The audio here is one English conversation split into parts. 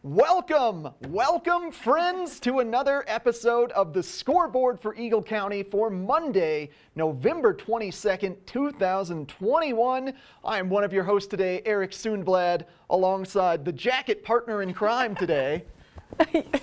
Welcome friends to another episode of the Scoreboard for Eagle County for Monday, November 22nd, 2021. I am one of your hosts today, Eric Soonblad, alongside the jacket partner in crime today.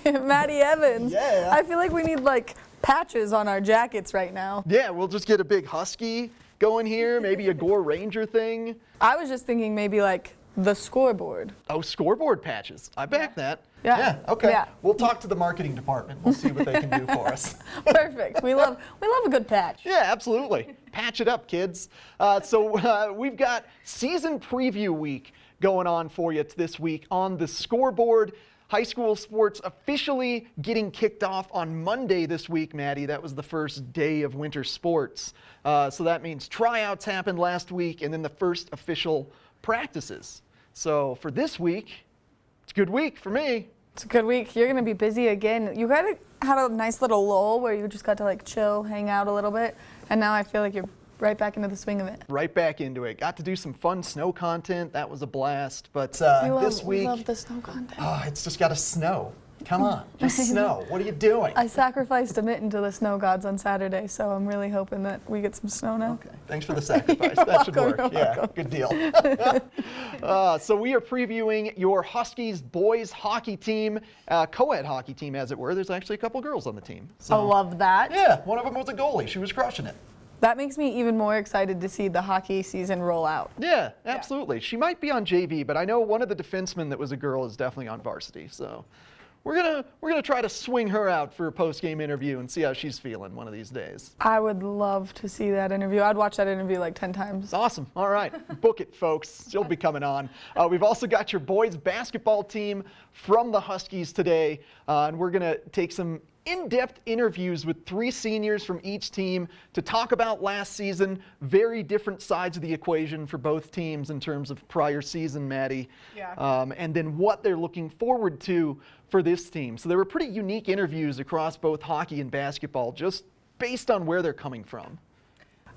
Maddie Evans. Yeah. I feel like we need like patches on our jackets right now. Yeah, we'll just get a big Husky going here, maybe a Gore Ranger thing. I was just thinking maybe like the Scoreboard. Oh, Scoreboard patches. I back that. Yeah. Okay. Yeah. We'll talk to the marketing department. We'll see what they can do for us. Perfect. We love a good patch. Yeah, absolutely. Patch it up, kids. We've got season preview week going on for you this week on the Scoreboard. High school sports officially getting kicked off on Monday this week, Maddie. That was the first day of winter sports. So that means tryouts happened last week and then the first official practices. So for this week, it's a good week for me. It's a good week. You're going to be busy again. You had a nice little lull where you just got to like chill, hang out a little bit, and now I feel like you're right back into the swing of it. Right back into it. Got to do some fun snow content. That was a blast. But this week, we love the snow content. It's just got to snow. Come on, just snow. What are you doing? I sacrificed a mitten to the snow gods on Saturday, so I'm really hoping that we get some snow now. Okay, thanks for the sacrifice. That should work. Yeah, good deal. So we are previewing your Huskies boys hockey team, co-ed hockey team, as it were. There's actually a couple girls on the team. So, I love that. Yeah, one of them was a goalie. She was crushing it. That makes me even more excited to see the hockey season roll out. Yeah, absolutely. She might be on JV, but I know one of the defensemen that was a girl is definitely on varsity. So we're gonna try to swing her out for a post-game interview and see how she's feeling one of these days. I would love to see that interview. I'd watch that interview like 10 times. Awesome. All right. Book it, folks. She'll be coming on. We've also got your boys basketball team from the Huskies today, and we're going to take some in-depth interviews with 3 seniors from each team to talk about last season. Very different sides of the equation for both teams in terms of prior season, Maddie. Yeah. And then what they're looking forward to for this team. So there were pretty unique interviews across both hockey and basketball, just based on where they're coming from.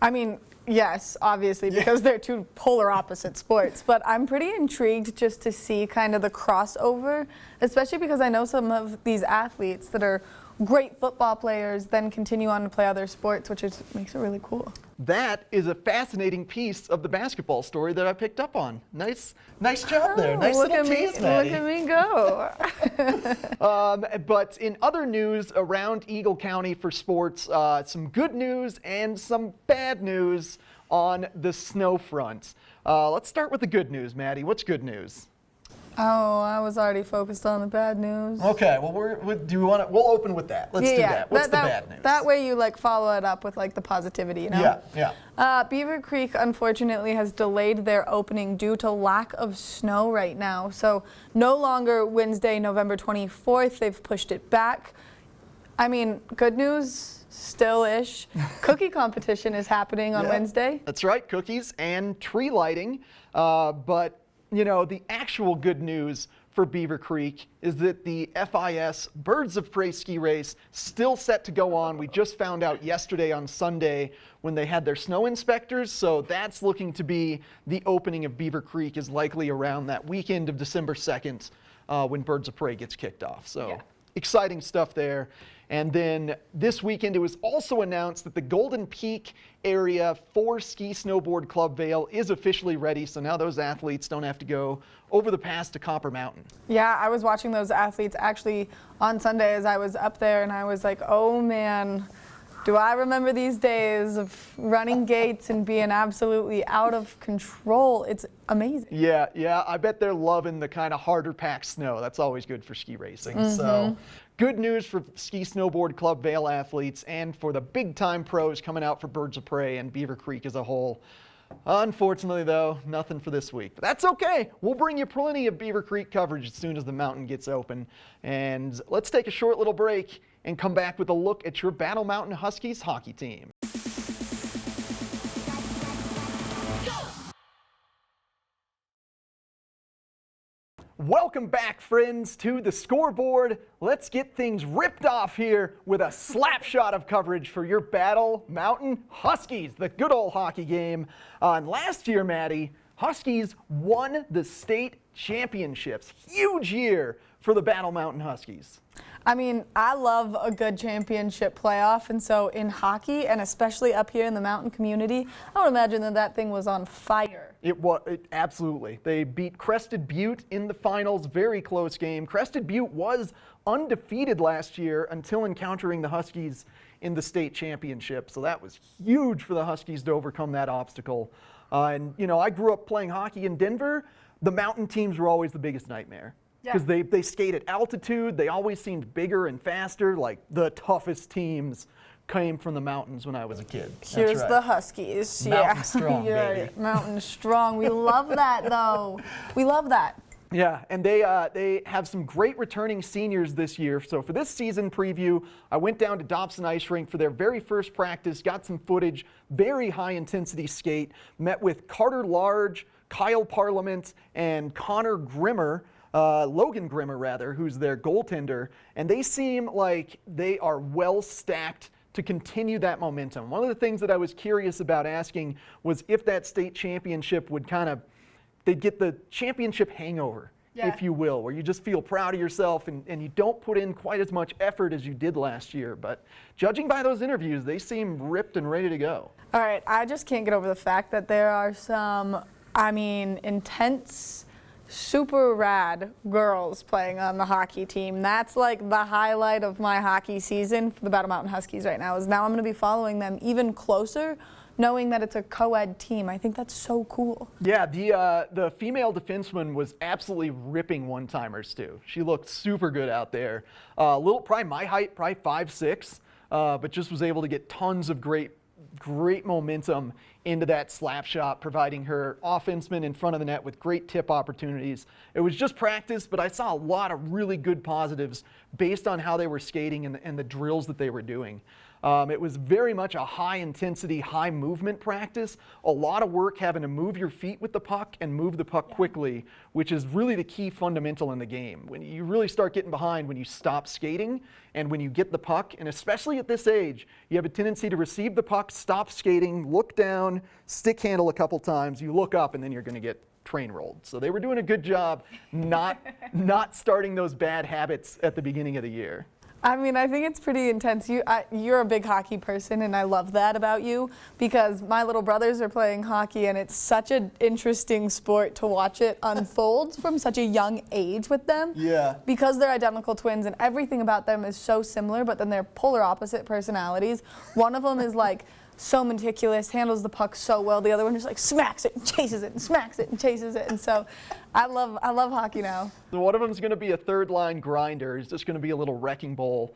I mean, yes, obviously, because they're two polar opposite sports, but I'm pretty intrigued just to see kind of the crossover, especially because I know some of these athletes that are great football players then continue on to play other sports, which makes it really cool. That is a fascinating piece of the basketball story that I picked up on. Nice job there. Nice little tease, Maddie. Look at me go. But in other news around Eagle County for sports, some good news and some bad news on the snow front. Let's start with the good news, Maddie. What's good news? Oh, I was already focused on the bad news. Okay, well, we'll open with that. Let's do that. What's the bad news? That way you like follow it up with like the positivity, you know? Yeah. Beaver Creek unfortunately has delayed their opening due to lack of snow right now. So no longer Wednesday, November 24th. They've pushed it back. I mean, good news, still-ish. Cookie competition is happening on Wednesday. That's right, cookies and tree lighting. But you know, the actual good news for Beaver Creek is that the FIS Birds of Prey ski race still set to go on. We just found out yesterday on Sunday when they had their snow inspectors, so that's looking to be the opening of Beaver Creek is likely around that weekend of December 2nd when Birds of Prey gets kicked off. So exciting stuff there. And then this weekend, it was also announced that the Golden Peak area for Ski Snowboard Club Vail is officially ready. So now those athletes don't have to go over the pass to Copper Mountain. Yeah, I was watching those athletes actually on Sunday as I was up there, and I was like, oh man, do I remember these days of running gates and being absolutely out of control. It's amazing. Yeah, I bet they're loving the kind of harder packed snow. That's always good for ski racing. So good news for Ski Snowboard Club Vail athletes and for the big time pros coming out for Birds of Prey and Beaver Creek as a whole. Unfortunately, though, nothing for this week. But that's okay. We'll bring you plenty of Beaver Creek coverage as soon as the mountain gets open. And let's take a short little break and come back with a look at your Battle Mountain Huskies hockey team. Welcome back, friends, to the Scoreboard. Let's get things ripped off here with a slap shot of coverage for your Battle Mountain Huskies, the good old hockey game. And last year, Maddie, Huskies won the state championships. Huge year for the Battle Mountain Huskies. I mean, I love a good championship playoff, and so in hockey, and especially up here in the mountain community, I would imagine that thing was on fire. Absolutely. They beat Crested Butte in the finals, very close game. Crested Butte was undefeated last year until encountering the Huskies in the state championship, so that was huge for the Huskies to overcome that obstacle. And I grew up playing hockey in Denver. The mountain teams were always the biggest nightmare. Because they skate at altitude, they always seemed bigger and faster. Like the toughest teams came from the mountains when I was a kid. Here's the Huskies. Mountain strong, baby. baby. Mountain strong. We love that, though. We love that. Yeah, and they have some great returning seniors this year. So for this season preview, I went down to Dobson Ice Rink for their very first practice, got some footage, very high intensity skate, met with Carter Large, Kyle Parliament, and Connor Grimmer. Logan Grimmer, rather, who's their goaltender, and they seem like they are well stacked to continue that momentum. One of the things that I was curious about asking was if that state championship would they'd get the championship hangover, if you will, where you just feel proud of yourself and you don't put in quite as much effort as you did last year. But judging by those interviews, they seem ripped and ready to go. All right, I just can't get over the fact that there are some, intense, super rad girls playing on the hockey team. That's like the highlight of my hockey season for the Battle Mountain Huskies right now, is now I'm going to be following them even closer, knowing that it's a co-ed team. I think that's so cool. Yeah, the female defenseman was absolutely ripping one-timers too. She looked super good out there. Probably my height, probably 5'6", but just was able to get tons of great momentum into that slap shot, providing her offensemen in front of the net with great tip opportunities. It was just practice, but I saw a lot of really good positives based on how they were skating and the drills that they were doing. It was very much a high intensity, high movement practice. A lot of work having to move your feet with the puck and move the puck quickly, which is really the key fundamental in the game. When you really start getting behind when you stop skating and when you get the puck, and especially at this age, you have a tendency to receive the puck, stop skating, look down, stick handle a couple times, you look up, and then you're going to get train rolled. So they were doing a good job not starting those bad habits at the beginning of the year. I think it's pretty intense. You're a big hockey person, and I love that about you, because my little brothers are playing hockey, and it's such an interesting sport to watch it unfold from such a young age with them. Yeah. Because they're identical twins, and everything about them is so similar, but then they're polar opposite personalities. One of them is like so meticulous, handles the puck so well. The other one just like smacks it and chases it and smacks it and chases it. And so I love hockey now. So one of them's going to be a third line grinder. He's just going to be a little wrecking ball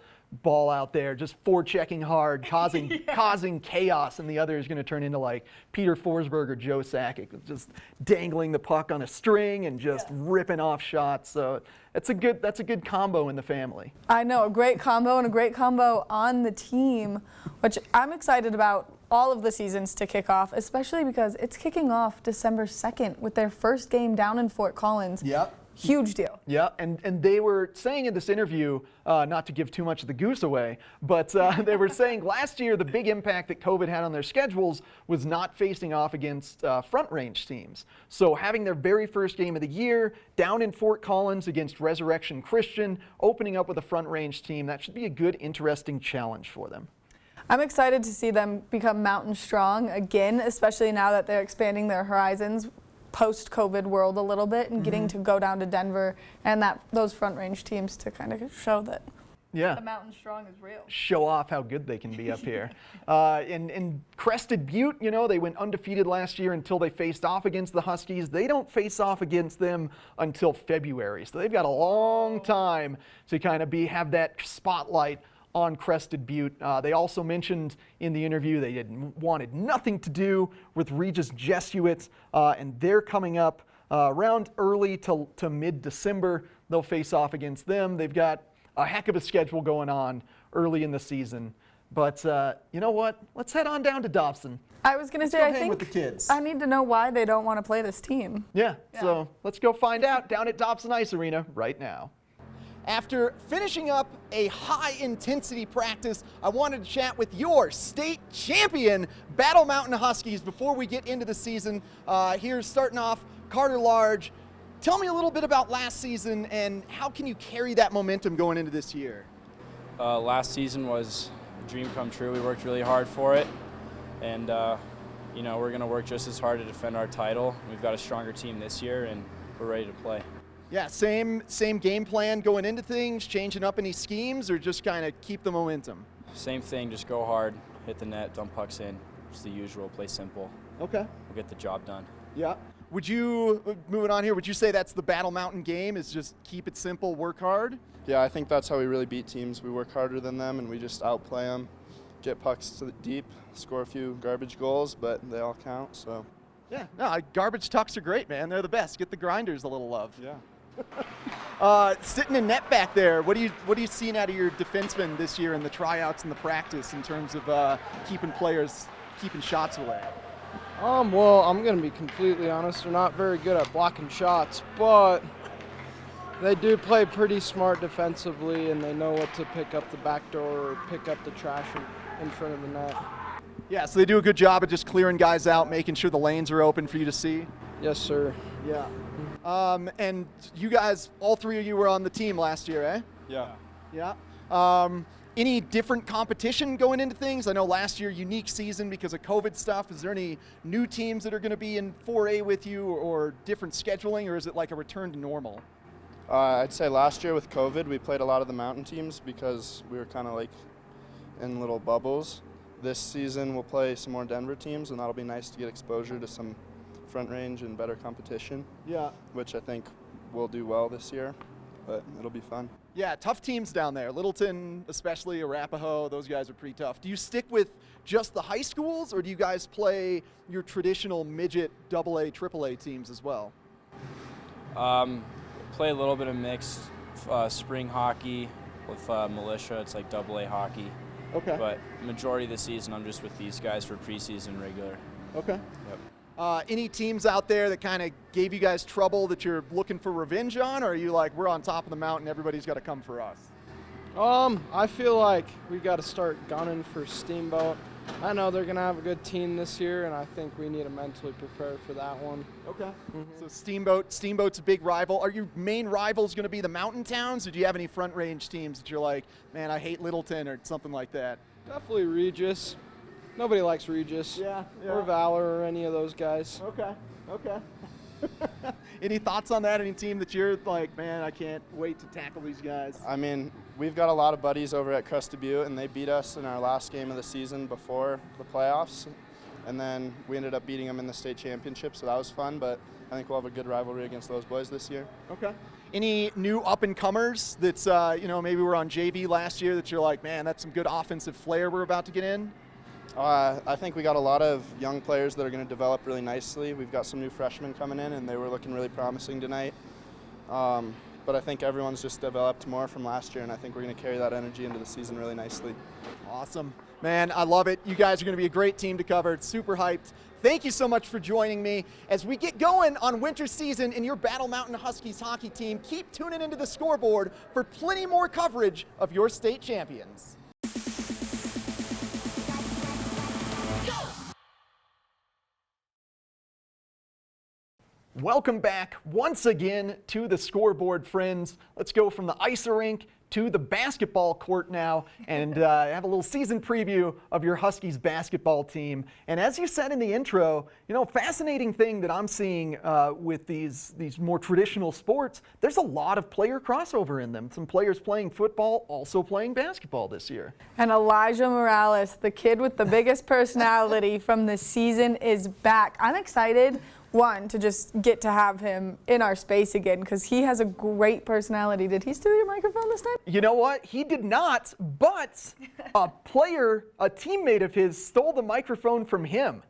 out there, just forechecking hard, causing chaos, and the other is going to turn into like Peter Forsberg or Joe Sakic, just dangling the puck on a string and just ripping off shots. So that's a good combo in the family. I know, a great combo, and a great combo on the team, which I'm excited about all of the seasons to kick off, especially because it's kicking off December 2nd with their first game down in Fort Collins. Yep. Huge deal. Yeah, and they were saying in this interview, not to give too much of the goose away, but they were saying last year the big impact that COVID had on their schedules was not facing off against front range teams. So having their very first game of the year down in Fort Collins against Resurrection Christian, opening up with a front range team, that should be a good, interesting challenge for them. I'm excited to see them become mountain strong again, especially now that they're expanding their horizons post-COVID world a little bit and getting to go down to Denver and those front range teams to kind of show that the mountain strong is real. Show off how good they can be up here. In Crested Butte, they went undefeated last year until they faced off against the Huskies. They don't face off against them until February, so they've got a long time to kind of have that spotlight on Crested Butte. They also mentioned in the interview they wanted nothing to do with Regis Jesuits, and they're coming up around early to mid-December. They'll face off against them. They've got a heck of a schedule going on early in the season. But you know what? Let's head on down to Dobson. I was going to say, I think with the kids. I need to know why they don't want to play this team. Yeah, so let's go find out down at Dobson Ice Arena right now. After finishing up a high-intensity practice, I wanted to chat with your state champion, Battle Mountain Huskies, before we get into the season. Here's starting off, Carter Large. Tell me a little bit about last season and how can you carry that momentum going into this year? Last season was a dream come true. We worked really hard for it, and we're going to work just as hard to defend our title. We've got a stronger team this year, and we're ready to play. Yeah, same game plan going into things, changing up any schemes, or just kind of keep the momentum? Same thing, just go hard, hit the net, dump pucks in. Just the usual, play simple. Okay. We'll get the job done. Yeah. Moving on here, would you say that's the Battle Mountain game, is just keep it simple, work hard? Yeah, I think that's how we really beat teams. We work harder than them, and we just outplay them, get pucks to the deep, score a few garbage goals, but they all count, so. Yeah, no, garbage tucks are great, man. They're the best. Get the grinders a little love. Yeah. Sitting in net back there, what are you seeing out of your defensemen this year in the tryouts and the practice in terms of keeping shots away? Well, I'm going to be completely honest. They're not very good at blocking shots, but they do play pretty smart defensively, and they know what to pick up the back door or pick up the trash in front of the net. Yeah, so they do a good job of just clearing guys out, making sure the lanes are open for you to see. Yes, sir. Yeah. And you guys, all three of you were on the team last year, eh? Yeah. Yeah. Any different competition going into things? I know last year, unique season because of COVID stuff. Is there any new teams that are going to be in 4A with you or different scheduling, or is it like a return to normal? I'd say last year with COVID, we played a lot of the mountain teams because we were kind of like in little bubbles. This season, we'll play some more Denver teams, and that'll be nice to get exposure to some front range and better competition. Yeah. Which I think we'll do well this year, but it'll be fun. Yeah, tough teams down there. Littleton, especially Arapahoe, those guys are pretty tough. Do you stick with just the high schools, or do you guys play your traditional midget AA, AAA teams as well? Play a little bit of mixed spring hockey with militia. It's like AA hockey. Okay. But majority of the season, I'm just with these guys for preseason regular. Okay. Yep. Any teams out there that kind of gave you guys trouble that you're looking for revenge on, or are you like, we're on top of the mountain, everybody's got to come for us? I feel like we got to start gunning for Steamboat. I know they're going to have a good team this year, and I think we need to mentally prepare for that one. Okay. So Steamboat's a big rival. Are your main rivals going to be the mountain towns, or do you have any front range teams that you're like, man, I hate Littleton or something like that? Definitely Regis. Nobody likes Regis. Yeah. Or Valor or any of those guys. Okay. Any thoughts on that? Any team that you're like, man, I can't wait to tackle these guys? I mean, we've got a lot of buddies over at Crested Butte, and they beat us in our last game of the season before the playoffs. And then we ended up beating them in the state championship, so that was fun. But I think we'll have a good rivalry against those boys this year. Okay. Any new up-and-comers that's, maybe we're on JV last year that you're like, man, that's some good offensive flair we're about to get in? I think we got a lot of young players that are going to develop really nicely. We've got some new freshmen coming in, and they were looking really promising tonight. But I think everyone's just developed more from last year, and I think we're going to carry that energy into the season really nicely. Awesome. Man, I love it. You guys are going to be a great team to cover. It's super hyped. Thank you so much for joining me. As we get going on winter season in your Battle Mountain Huskies hockey team, keep tuning into the Scoreboard for plenty more coverage of your state champions. Welcome back once again to the Scoreboard, friends. Let's go from the ice rink to the basketball court now and have a little season preview of your Huskies basketball team. And as you said in the intro, fascinating thing that I'm seeing with these more traditional sports, there's a lot of player crossover in them. Some players playing football, also playing basketball this year. And Elijah Morales, the kid with the biggest personality from this season, is back. I'm excited. One, to just get to have him in our space again because he has a great personality. Did he steal your microphone this time? You know what? He did not, but a teammate of his stole the microphone from him.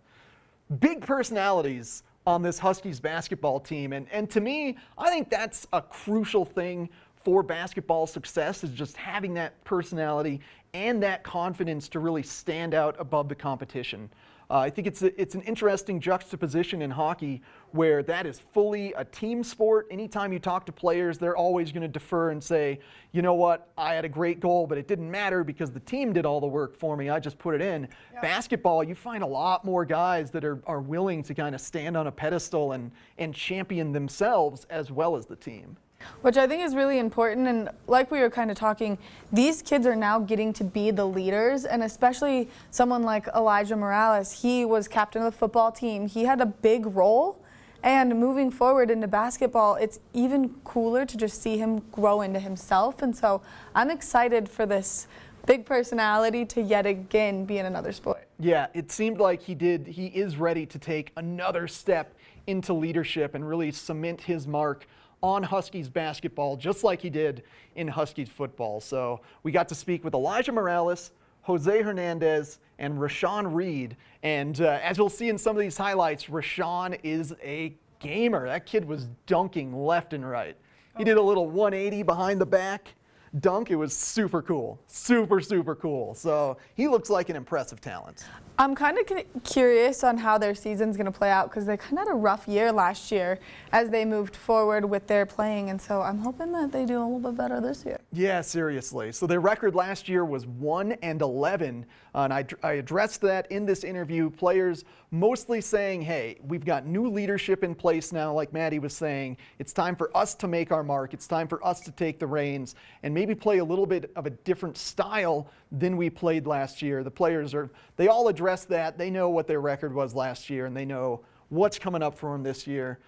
Big personalities on this Huskies basketball team. And to me, I think that's a crucial thing for basketball success, is just having that personality and that confidence to really stand out above the competition. I think it's an interesting juxtaposition in hockey where that is fully a team sport. Anytime you talk to players, they're always going to defer and say, you know what, I had a great goal, but it didn't matter because the team did all the work for me. I just put it in. Yeah. Basketball, you find a lot more guys that are willing to kind of stand on a pedestal and champion themselves as well as the team. Which I think is really important, and like we were kind of talking, these kids are now getting to be the leaders, and especially someone like Elijah Morales. He was captain of the football team. He had a big role, and moving forward into basketball, it's even cooler to just see him grow into himself, and so I'm excited for this big personality to yet again be in another sport. Yeah, it seemed like he is ready to take another step into leadership and really cement his mark on Huskies basketball, just like he did in Huskies football. So we got to speak with Elijah Morales, Jose Hernandez, and Rashawn Reed. And as we'll see in some of these highlights, Rashawn is a gamer. That kid was dunking left and right. He did a little 180 behind the back dunk. It was super cool. Super, super cool. So he looks like an impressive talent. I'm kind of curious on how their season's going to play out because they kind of had a rough year last year as they moved forward with their playing, and so I'm hoping that they do a little bit better this year. Yeah, seriously. So their record last year was 1-11, and I addressed that in this interview. Players mostly saying, hey, we've got new leadership in place now, like Maddie was saying. It's time for us to make our mark. It's time for us to take the reins and maybe play a little bit of a different style than we played last year. The players they all address that. They know what their record was last year, and they know what's coming up for them this year.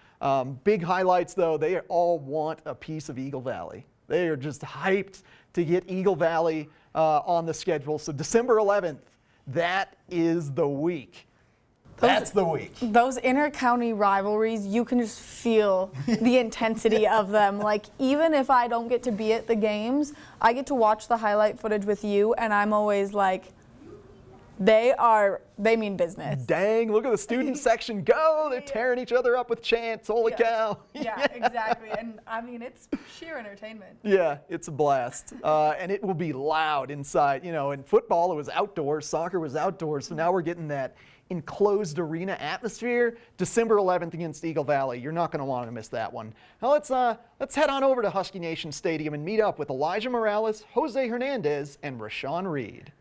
Big highlights, though, they all want a piece of Eagle Valley. They are just hyped to get Eagle Valley on the schedule. So December 11th, that is the week. That's the week. Those inter-county rivalries, you can just feel the intensity of them. Like, even if I don't get to be at the games, I get to watch the highlight footage with you, and I'm always like, they mean business. Dang, look at the student section go. They're tearing each other up with chants. Holy cow. Yeah, exactly. And I mean, it's sheer entertainment. Yeah, it's a blast. And it will be loud inside. You know, in football, it was outdoors. Soccer was outdoors. So now we're getting that enclosed arena atmosphere. December 11th against Eagle Valley. You're not going to want to miss that one. Now let's head on over to Husky Nation Stadium and meet up with Elijah Morales, Jose Hernandez, and Rashawn Reed.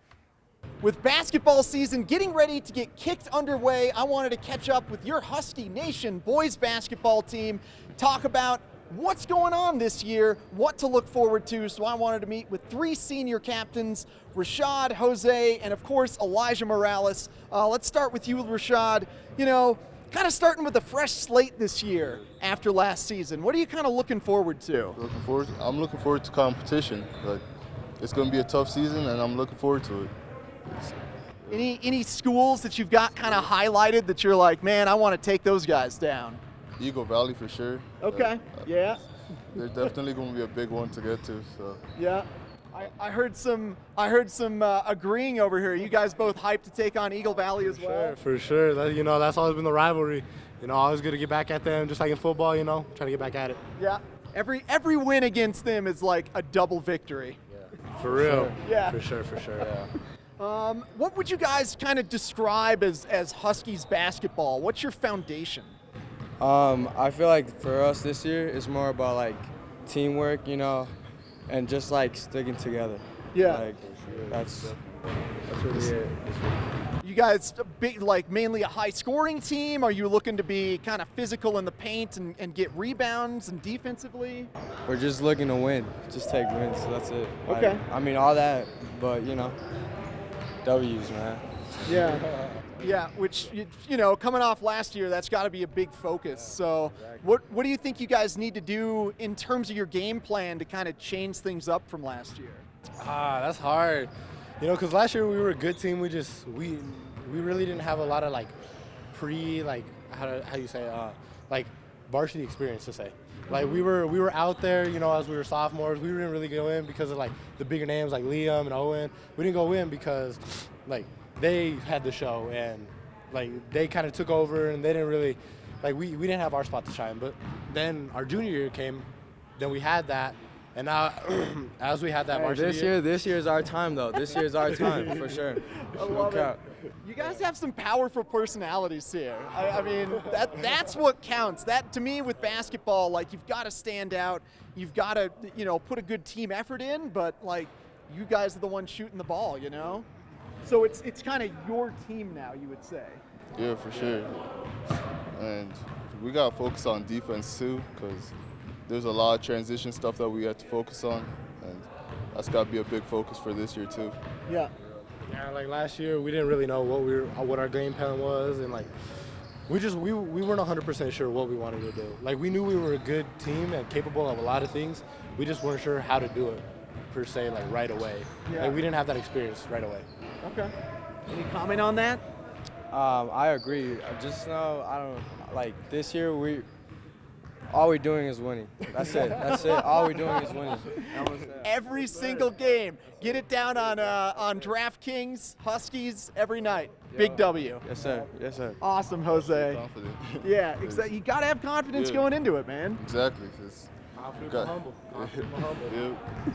With basketball season getting ready to get kicked underway, I wanted to catch up with your Husky Nation boys basketball team, talk about what's going on this year, what to look forward to. So I wanted to meet with three senior captains, Rashad, Jose, and of course Elijah Morales. Let's start with you, Rashad. You know, kind of starting with a fresh slate this year after last season. What are you kind of looking forward to? I'm looking forward to competition. Like, it's going to be a tough season, and I'm looking forward to it. Any schools that you've got kind of highlighted that you're like, man, I want to take those guys down? Eagle Valley for sure. Okay, yeah. They're definitely going to be a big one to get to. So. Yeah, I heard some agreeing over here. You guys both hyped to take on Eagle Valley as well? For sure. That's always been the rivalry. Always good to get back at them, just like in football. Try to get back at it. Yeah. Every win against them is like a double victory. Yeah. For real. Yeah. For sure. Yeah. What would you guys kind of describe as Huskies basketball? What's your foundation? I feel like for us this year it's more about like teamwork, and just like sticking together. Yeah. Like that's really it. You guys like mainly a high scoring team? Are you looking to be kind of physical in the paint and get rebounds and defensively? We're just looking to win, just take wins. So that's it. Okay. I mean all that, but W's, man. Yeah. Yeah, which, coming off last year, that's got to be a big focus. So what do you think you guys need to do in terms of your game plan to kind of change things up from last year? That's hard. Because last year we were a good team. We really didn't have a lot of varsity experience to say. Like we were out there, as we were sophomores. We didn't really go in because of the bigger names like Liam and Owen. We didn't go in because they had the show and they kind of took over and they didn't really we didn't have our spot to shine. But then our junior year came, then we had that, And now, as we had that varsity This year is our time, though. This year is our time, for sure. I love it. You guys have some powerful personalities here. I mean, that's what counts. That, to me, with basketball, like, you've got to stand out. You've got to, you know, put a good team effort in, but, like, you guys are the ones shooting the ball, you know? So it's kind of your team now, you would say. Yeah, for sure. And we got to focus on defense too, because there's a lot of transition stuff that we have to focus on, and that's got to be a big focus for this year too. Yeah. Yeah, like last year, we didn't really know what our game plan was, and like we weren't 100% sure what we wanted to do. Like, we knew we were a good team and capable of a lot of things. We just weren't sure how to do it per se, like right away. Yeah. Like, we didn't have that experience right away. Okay. Any comment on that? I agree. I just know, like this year, all we're doing is winning. That's it. All we're doing is winning. Every single game. Get it down on DraftKings, Huskies every night. Big W. Yes, sir. Yes, sir. Awesome, Jose. Confident. Yeah, exactly. You got to have confidence going into it, man. Exactly. Humble. Yeah,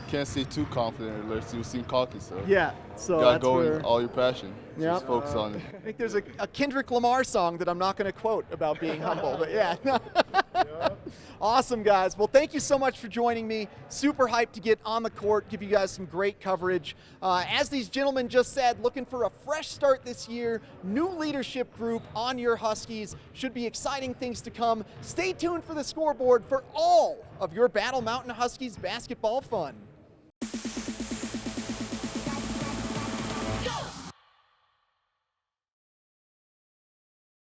can't stay too confident unless you seem cocky. So Yeah, so gotta that's go where in all your passion. Yep. Just focus on it. I think there's a Kendrick Lamar song that I'm not going to quote about being humble, but yeah. Awesome, guys. Well, thank you so much for joining me. Super hyped to get on the court, give you guys some great coverage. As these gentlemen just said, looking for a fresh start this year, new leadership group on your Huskies. Should be exciting things to come. Stay tuned for the scoreboard for all of your Battle Mountain Huskies basketball fun.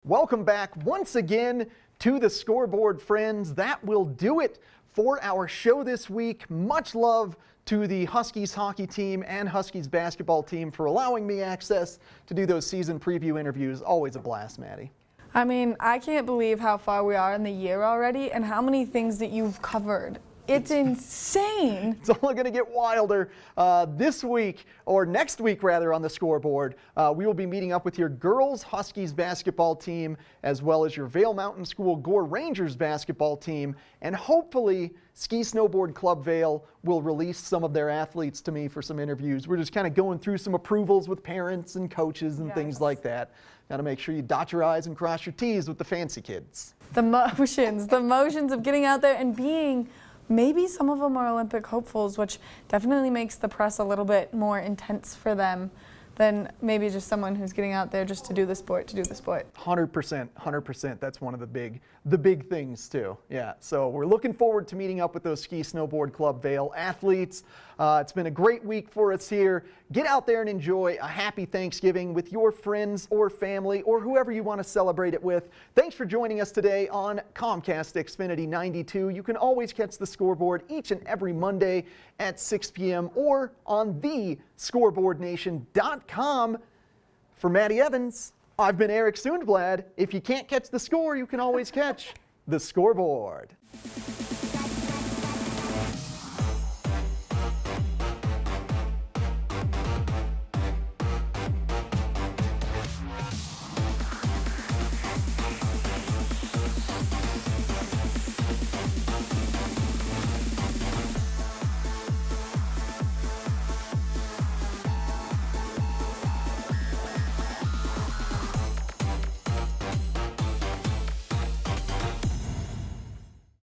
Welcome back once again to the Scoreboard, friends. That will do it for our show this week. Much love to the Huskies hockey team and Huskies basketball team for allowing me access to do those season preview interviews. Always a blast, Maddie. I mean, I can't believe how far we are in the year already and how many things that you've covered. It's insane. It's only going to get wilder this week, or next week rather, on the Scoreboard. We will be meeting up with your girls Huskies basketball team, as well as your Vail Mountain School Gore Rangers basketball team, and hopefully Ski Snowboard Club Vail will release some of their athletes to me for some interviews. We're just kind of going through some approvals with parents and coaches and things like that. Got to make sure you dot your I's and cross your T's with the fancy kids. The motions of getting out there and being, maybe some of them are Olympic hopefuls, which definitely makes the press a little bit more intense for them than maybe just someone who's getting out there just to do the sport, 100%. That's one of the big things too. Yeah, so we're looking forward to meeting up with those Ski Snowboard Club Vail athletes. It's been a great week for us here. Get out there and enjoy a happy Thanksgiving with your friends or family or whoever you want to celebrate it with. Thanks for joining us today on Comcast Xfinity 92. You can always catch the Scoreboard each and every Monday at 6 p.m. or on thescoreboardnation.com. For Maddie Evans, I've been Eric Sundblad. If you can't catch the score, you can always catch the Scoreboard.